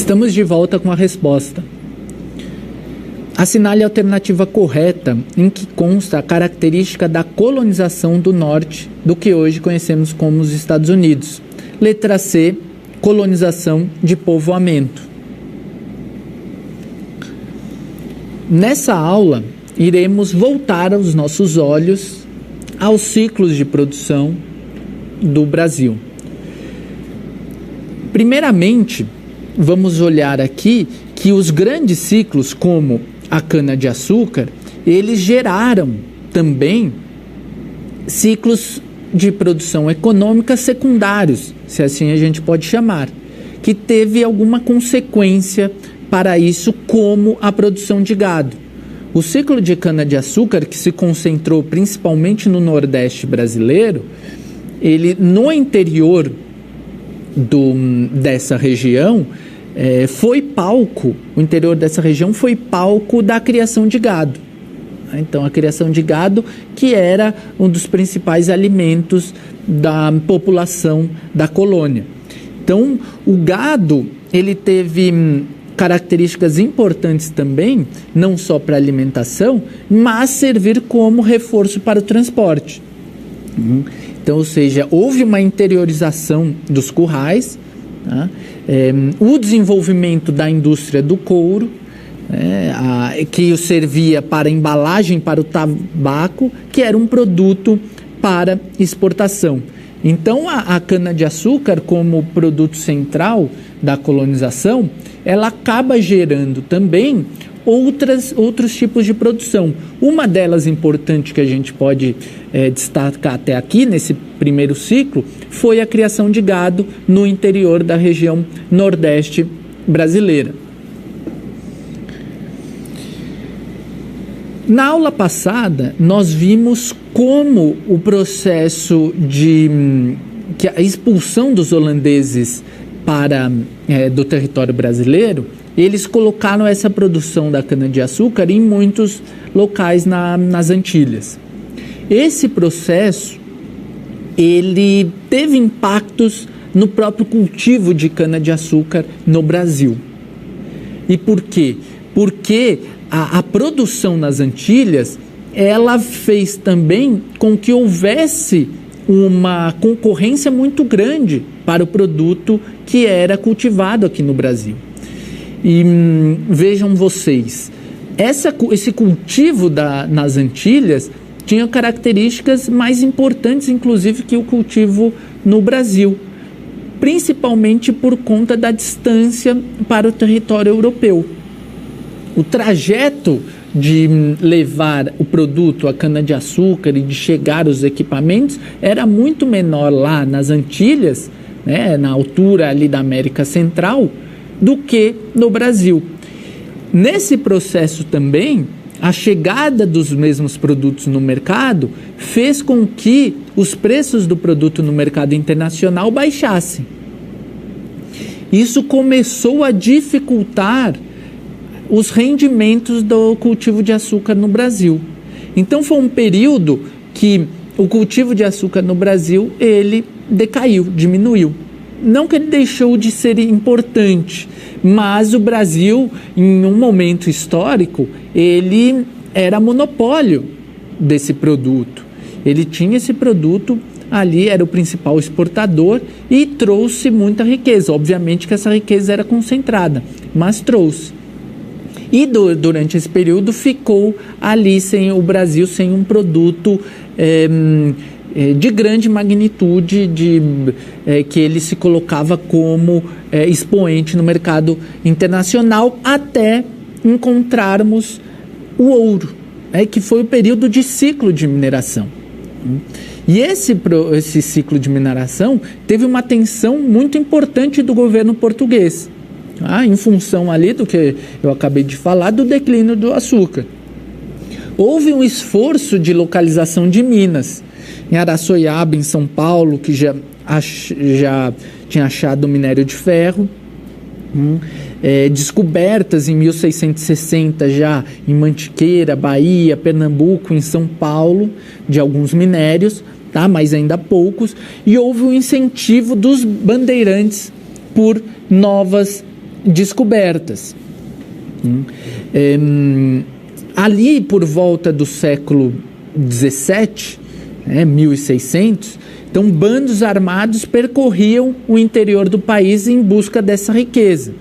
Estamos de volta com a resposta. Assinale a alternativa correta em que consta a característica da colonização do norte do que hoje conhecemos como os Estados Unidos. Letra C, colonização de povoamento. Nessa aula, iremos voltar os nossos olhos aos ciclos de produção do Brasil. Primeiramente, vamos olhar aqui que os grandes ciclos, como a cana-de-açúcar, eles geraram também ciclos de produção econômica secundários, se assim a gente pode chamar, que teve alguma consequência para isso, como a produção de gado. O ciclo de cana-de-açúcar, que se concentrou principalmente no Nordeste brasileiro, ele no interior dessa região, foi palco, o interior dessa região foi palco da criação de gado. Então, a criação de gado, que era um dos principais alimentos da população da colônia. Então, o gado, ele teve características importantes também, não só para alimentação, mas servir como reforço para o transporte. Então, ou seja, houve uma interiorização dos currais, tá? O desenvolvimento da indústria do couro, que servia para embalagem para o tabaco, que era um produto para exportação. Então, a cana-de-açúcar, como produto central da colonização, ela acaba gerando também outros tipos de produção. Uma delas importante que a gente pode destacar até aqui, nesse primeiro ciclo, foi a criação de gado no interior da região nordeste brasileira. Na aula passada, nós vimos como o processo que a expulsão dos holandeses do território brasileiro, eles colocaram essa produção da cana-de-açúcar em muitos locais nas Antilhas. Esse processo, ele teve impactos no próprio cultivo de cana-de-açúcar no Brasil. E por quê? Porque a produção nas Antilhas, ela fez também com que houvesse uma concorrência muito grande para o produto que era cultivado aqui no Brasil. E vejam vocês, esse cultivo nas Antilhas tinha características mais importantes, inclusive, que o cultivo no Brasil, principalmente por conta da distância para o território europeu. O trajeto de levar o produto, a cana-de-açúcar, e de chegar aos equipamentos era muito menor lá nas Antilhas, né, na altura ali da América Central, do que no Brasil. Nesse processo também, a chegada dos mesmos produtos no mercado fez com que os preços do produto no mercado internacional baixassem. Isso começou a dificultar os rendimentos do cultivo de açúcar no Brasil. Então foi um período que o cultivo de açúcar no Brasil, ele decaiu, diminuiu. Não que ele deixou de ser importante, mas o Brasil, em um momento histórico, ele era monopólio desse produto. Ele tinha esse produto ali, era o principal exportador e trouxe muita riqueza. Obviamente que essa riqueza era concentrada, mas trouxe. E durante esse período ficou ali o Brasil sem um produto de grande magnitude, que ele se colocava como expoente no mercado internacional, até encontrarmos o ouro, que foi o período de ciclo de mineração. E esse ciclo de mineração teve uma atenção muito importante do governo português, em função ali do que eu acabei de falar, do declínio do açúcar. Houve um esforço de localização de minas. Em Araçoiaba, em São Paulo, que já tinha achado minério de ferro. Descobertas em 1660 já em Mantiqueira, Bahia, Pernambuco, em São Paulo, de alguns minérios, mas ainda poucos. E houve um incentivo dos bandeirantes por novas descobertas. Ali por volta do século XVII, 1600, então bandos armados percorriam o interior do país em busca dessa riqueza.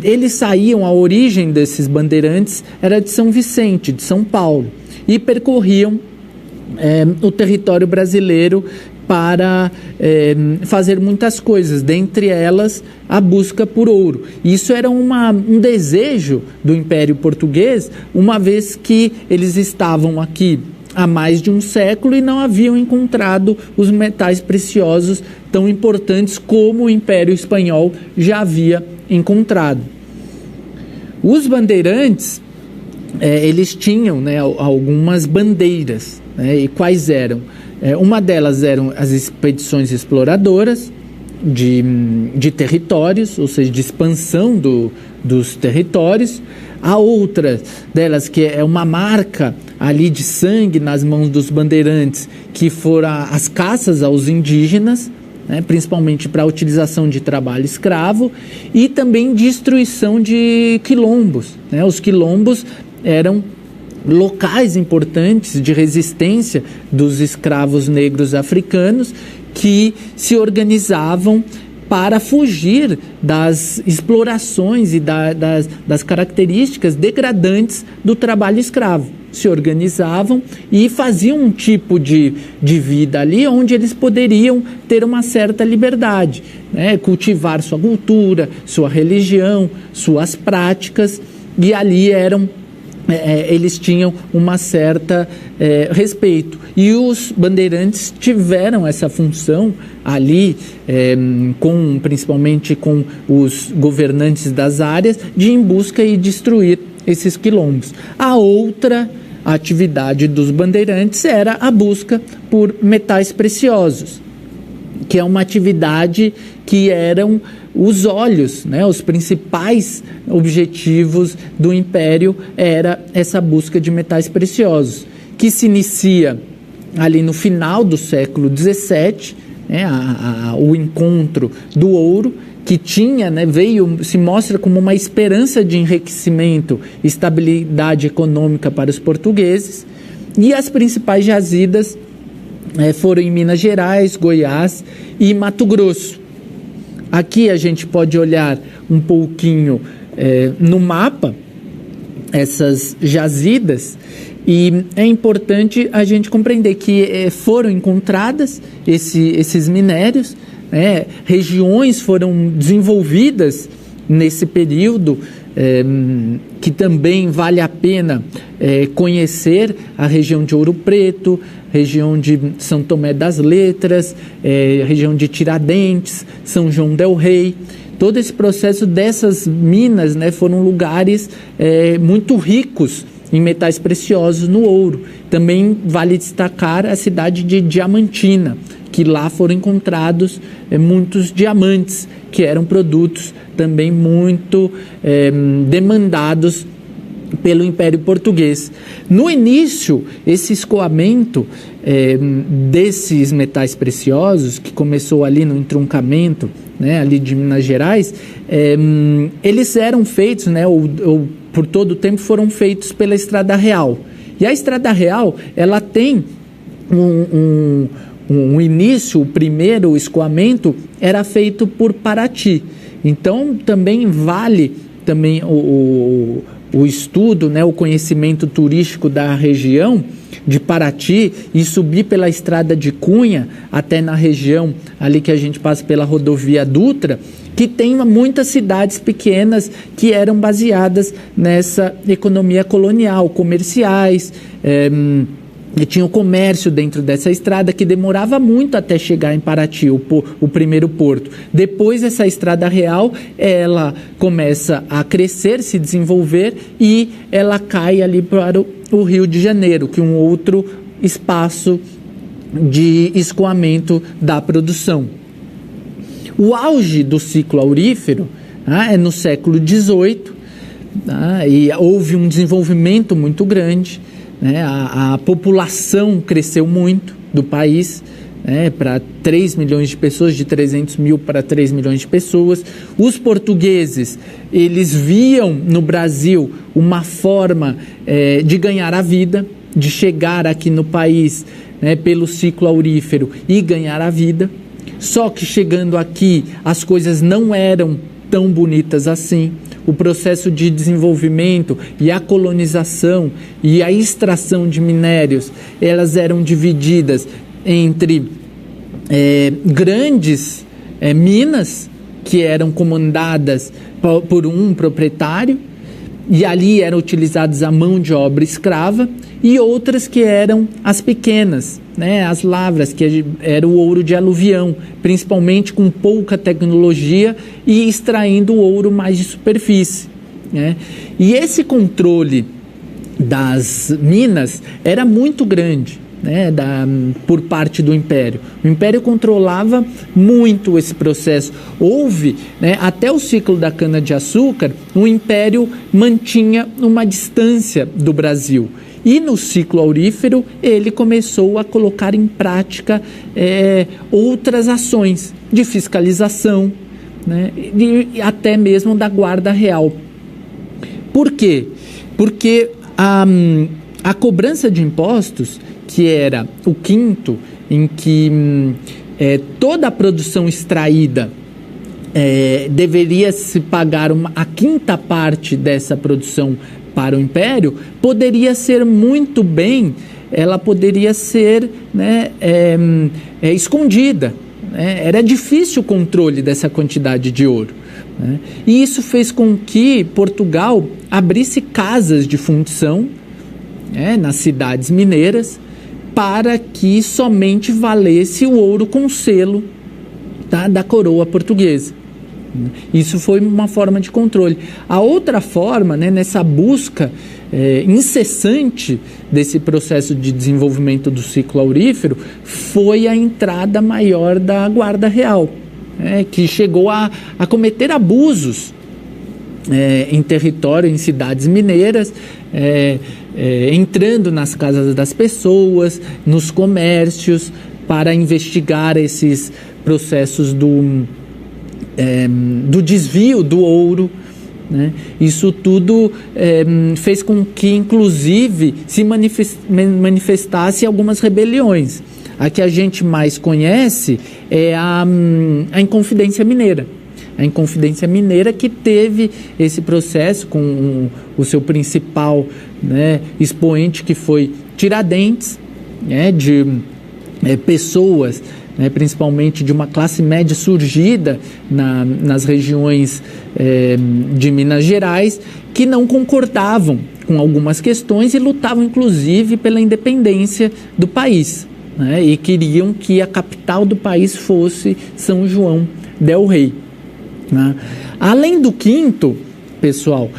Eles saíam, a origem desses bandeirantes era de São Vicente, de São Paulo, e percorriam o território brasileiro para fazer muitas coisas, dentre elas a busca por ouro. Isso era um desejo do Império Português, uma vez que eles estavam aqui há mais de um século e não haviam encontrado os metais preciosos tão importantes como o Império Espanhol já havia encontrado. Os bandeirantes, eles tinham, né, algumas bandeiras, né, e quais eram? Uma delas eram as expedições exploradoras de territórios, ou seja, de expansão dos territórios. A outra delas, que é uma marca ali de sangue nas mãos dos bandeirantes, que foram as caças aos indígenas, né, principalmente para a utilização de trabalho escravo, e também destruição de quilombos, né? Os quilombos eram locais importantes de resistência dos escravos negros africanos que se organizavam para fugir das explorações e das características degradantes do trabalho escravo. Se organizavam e faziam um tipo de vida ali onde eles poderiam ter uma certa liberdade, né? Cultivar sua cultura, sua religião, suas práticas, e ali eles tinham uma certa respeito. E os bandeirantes tiveram essa função ali, principalmente com os governantes das áreas, de ir em busca e destruir esses quilombos. A outra atividade dos bandeirantes era a busca por metais preciosos, que é uma atividade que eram os olhos, né? Os principais objetivos do Império era essa busca de metais preciosos, que se inicia ali no final do século XVII, né? O encontro do ouro, que tinha, né, se mostra como uma esperança de enriquecimento e estabilidade econômica para os portugueses, e as principais jazidas foram em Minas Gerais, Goiás e Mato Grosso. Aqui a gente pode olhar um pouquinho no mapa essas jazidas, e é importante a gente compreender que foram encontradas esses minérios, né? Regiões foram desenvolvidas nesse período, que também vale a pena conhecer: a região de Ouro Preto, região de São Tomé das Letras, região de Tiradentes, São João del Rei. Todo esse processo dessas minas, né, foram lugares muito ricos em metais preciosos no ouro. Também vale destacar a cidade de Diamantina, que lá foram encontrados muitos diamantes, que eram produtos também muito demandados pelo Império Português. No início, esse escoamento desses metais preciosos, que começou ali no entroncamento, né, ali de Minas Gerais, eles eram feitos, né, ou por todo o tempo foram feitos pela Estrada Real. E a Estrada Real, ela tem um início, o primeiro escoamento era feito por Paraty. Então também vale também o estudo, né, o conhecimento turístico da região de Paraty, e subir pela Estrada de Cunha até na região ali que a gente passa pela rodovia Dutra, que tem muitas cidades pequenas que eram baseadas nessa economia colonial, comerciais, e tinha o comércio dentro dessa estrada, que demorava muito até chegar em Paraty, o primeiro porto. Depois, essa Estrada Real, ela começa a crescer, se desenvolver, e ela cai ali para o Rio de Janeiro, que é um outro espaço de escoamento da produção. O auge do ciclo aurífero é no século XVIII, e houve um desenvolvimento muito grande, né? A população cresceu muito do país, para 3 milhões de pessoas, de 300 mil para 3 milhões de pessoas. Os portugueses, eles viam no Brasil uma forma de ganhar a vida, de chegar aqui no país, pelo ciclo aurífero e ganhar a vida. Só que chegando aqui, as coisas não eram tão bonitas assim. O processo de desenvolvimento e a colonização e a extração de minérios, elas eram divididas entre grandes minas que eram comandadas por um proprietário, e ali eram utilizadas a mão de obra escrava, e outras que eram as pequenas, as lavras, que era o ouro de aluvião, principalmente com pouca tecnologia e extraindo o ouro mais de superfície. E esse controle das minas era muito grande, por parte do Império. O Império controlava muito esse processo. Houve, até o ciclo da cana-de-açúcar, o Império mantinha uma distância do Brasil. E no ciclo aurífero, ele começou a colocar em prática outras ações de fiscalização, e até mesmo da Guarda Real. Por quê? Porque a cobrança de impostos, que era o quinto, em que toda a produção extraída deveria se pagar a quinta parte dessa produção para o Império, poderia ser muito bem, ela poderia ser escondida. Era difícil o controle dessa quantidade de ouro. E isso fez com que Portugal abrisse casas de fundição nas cidades mineiras, para que somente valesse o ouro com selo da coroa portuguesa. Isso foi uma forma de controle. A outra forma, nessa busca incessante desse processo de desenvolvimento do ciclo aurífero, foi a entrada maior da Guarda Real, que chegou a cometer abusos em território, em cidades mineiras, entrando nas casas das pessoas, nos comércios, para investigar esses processos do desvio do ouro. Isso tudo fez com que, inclusive, se manifestasse algumas rebeliões. A que a gente mais conhece é a Inconfidência Mineira. A Inconfidência Mineira, que teve esse processo com o seu principal expoente, que foi Tiradentes, de pessoas, principalmente de uma classe média surgida nas regiões de Minas Gerais, que não concordavam com algumas questões e lutavam, inclusive, pela independência do país, e queriam que a capital do país fosse São João del Rei. Além do quinto, pessoal,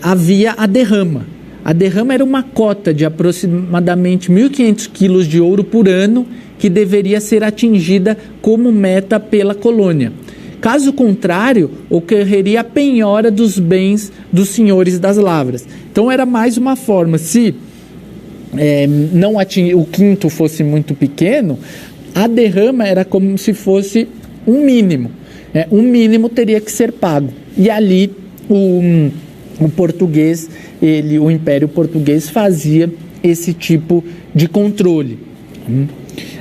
havia a derrama. A derrama era uma cota de aproximadamente 1.500 quilos de ouro por ano, que deveria ser atingida como meta pela colônia. Caso contrário, ocorreria a penhora dos bens dos senhores das lavras. Então era mais uma forma, se o quinto fosse muito pequeno, a derrama era como se fosse um mínimo. Um mínimo teria que ser pago. E ali o português, o Império Português fazia esse tipo de controle.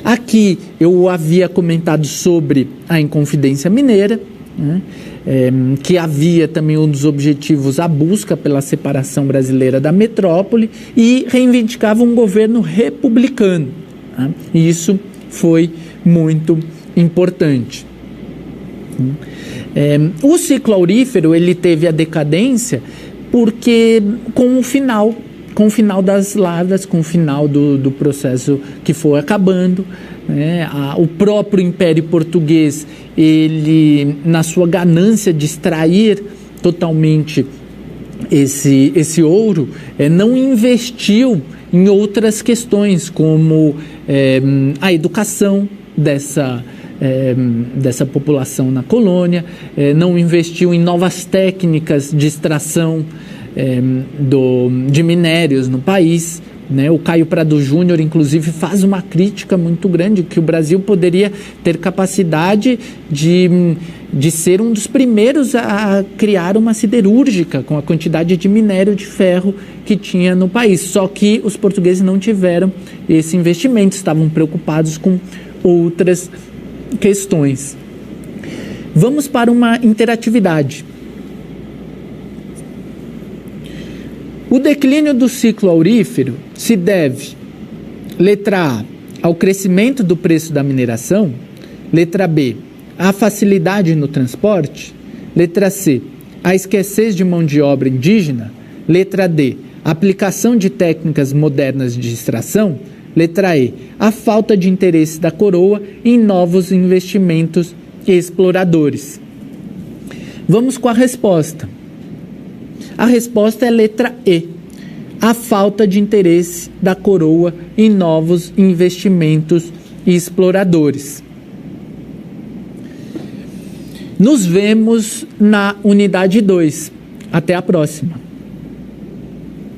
Aqui eu havia comentado sobre a Inconfidência Mineira, que havia também um dos objetivos a busca pela separação brasileira da metrópole e reivindicava um governo republicano. E isso foi muito importante. O ciclo aurífero, ele teve a decadência porque com o final das lavras, com o final do processo que foi acabando, o próprio Império Português, ele, na sua ganância de extrair totalmente esse ouro, não investiu em outras questões, como a educação dessa população na colônia, não investiu em novas técnicas de extração de minérios no país, né? O Caio Prado Júnior, inclusive, faz uma crítica muito grande, que o Brasil poderia ter capacidade de ser um dos primeiros a criar uma siderúrgica com a quantidade de minério de ferro que tinha no país. Só que os portugueses não tiveram esse investimento, estavam preocupados com outras questões. Vamos para uma interatividade. O declínio do ciclo aurífero se deve, letra A, ao crescimento do preço da mineração, letra B, à facilidade no transporte, letra C, à escassez de mão de obra indígena, letra D, aplicação de técnicas modernas de extração, letra E, a falta de interesse da coroa em novos investimentos exploradores. Vamos com a resposta. A resposta é letra E, a falta de interesse da coroa em novos investimentos exploradores. Nos vemos na unidade 2. Até a próxima.